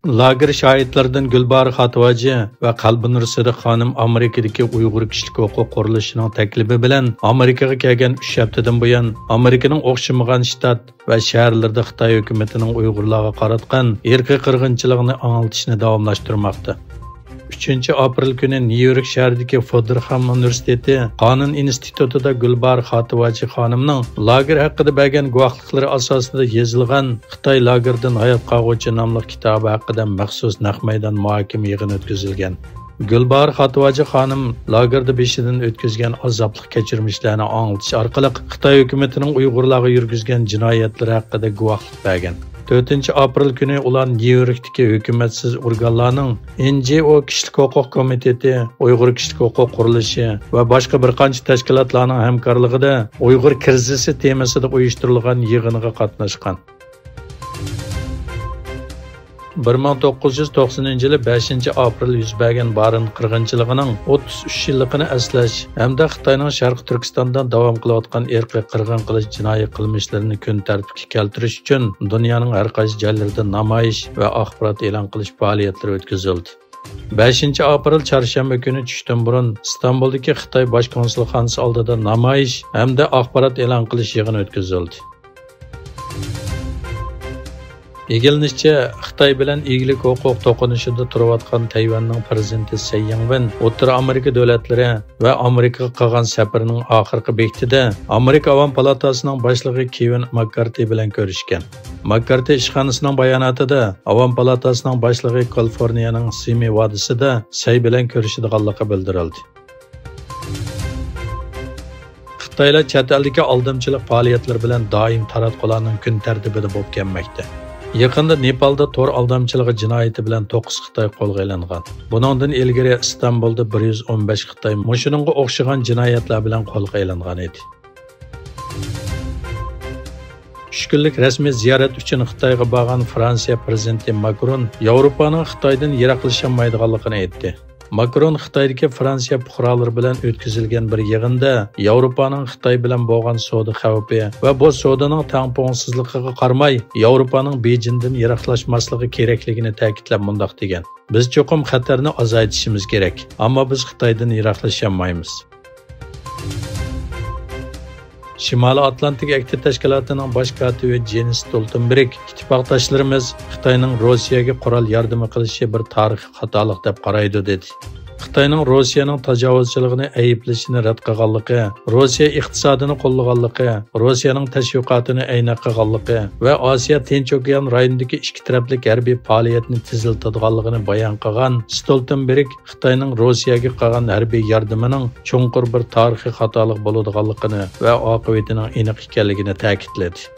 Lager şahitlardan Gulbar Xatvaji va Qalbinur Sidiq xonim Amerikadagi Uyg'ur kishilik huquq qurilishining taklifi bilan Amerikaga kelgan 3 haftadan buyon Amerikaning o'xshamagan shtat va shaharlarda Xitoy hukumatining Uyg'urlarga qaratgan irqiy qirg'inchiligini anglitishni davomlashtirmoqda. 3 aprel kuni Nyu-York shahridagi Fordham Universiteti Qonun institutida Gulbar Xatvaji xonimning lager haqida bergan guvohliklari asosida yozilgan Xitoy lagerdan hayot qog'uvchi nomli kitobi haqida maxsus naq maydon muhokama yig'ini o'tkazilgan. Gulbar Xatvaji xonim lagerda beshidan o'tkazgan azobli kechirmishlarni anglitish orqali Xitoy hukumatining Uyg'urlarga yurgizgan jinoyatlari haqida guvohlik bergan. 4 aprel kuni ular Nyu-Yorkdagi hukumatsiz organlarning NGO kishilik huquq komiteti, Uyg'ur kishilik huquq qurilishi va boshqa bir qancha tashkilotlarning hamkorligida Uyg'ur krizisi temasida uyushtirilgan yig'iniga qatnashgan. 1990 yılı 5 aprel yuz bergan Barin qirg'inchiligining 33 yilligini eslash hamda Xitoyning Sharq Turkistondan davom qilayotgan irqiy qirg'in qilish jinoiy qilmishlarini kun tartibga keltirish uchun dunyoning har qaysi joylarida namoyish va axborot e'lon qilish faoliyatlari o'tkazildi. 5 aprel çarşamba günü tushdan burun İstanbuldagi Xitoy bosh konsulxonasi oldida namoyish hamda axborot e'lon qilish yig'ini o'tkazildi. Egilinishcha, Xitoy bilan eglik huquq to'qinishida turayotgan Tayvanning prezidenti Tsai Ing-wen O'rta Amerika davlatlari va Amerikaga qilgan safarining oxirgi bekitida Amerika Avam palatasining boshlig'i Kevin McCarthy bilan ko'rishgan. McCarthy ishxonasining bayonotida Avam palatasining boshlig'i Kaliforniyaning Simi vodisida Tsai bilan ko'rishadiganligi bildirildi. Xitoylar chet eldagi aldamchilik faoliyatlari bilan doim taratqularning kun tartibida bo'lib kelmoqda. Yaqında Nepalda tor aldamchiligi jinoyati bilan 9 Xitoy qo'lga olingan. Buningdan ilgari Istanbulda 115 Xitoy mushuningga o'xshagan jinoyatlar bilan qo'lga olingan edi. 3 kunlik rasmiy ziyorat uchun Xitoyga borgan Fransiya prezidenti Macron Yevropaning Xitoydan yiroqlasholmaydiganligini aytdi. Macron Xitoydagi Fransiya fuqarolari bilan o'tkazilgan bir yig'inda Yevropaning Xitoy bilan bo'lgan savdo xavfi va bu savdoning tangpongsizligiga qaramay Yevropaning Bejindan yiroqlashmasligi kerakligini ta'kidlab mundaq degan. Biz cho'qim xatarni azaytishimiz kerak, ammo biz Xitoydan yiroqlasholmaymiz. Shimoliy Atlantik Aktiv Tashkilotining bosh kotibi Jens Stoltenberg ittifoqdoshlarimiz Xitoyning Rossiyaga qurol yordami qilishi bir tarixiy xatolik deb qaraydi dedi. Xitoyning Rossiyaning tajovuzchiligini ayblashini rad qilganligi, Rossiya iqtisodini qo'llaganligi, Rossiyaning tashviqotini aynak qilganligi va Osiyo Tinch okean rayonidagi ikki taraflik harbiy faoliyatni tiziltirganligini bayon qilgan Stoltenberg Xitoyning Rossiyaga qilgan harbiy yordamining chunqur bir tarixiy xatolik bo'ladiganligini va oqibatining aniq ekanligini ta'kidladi.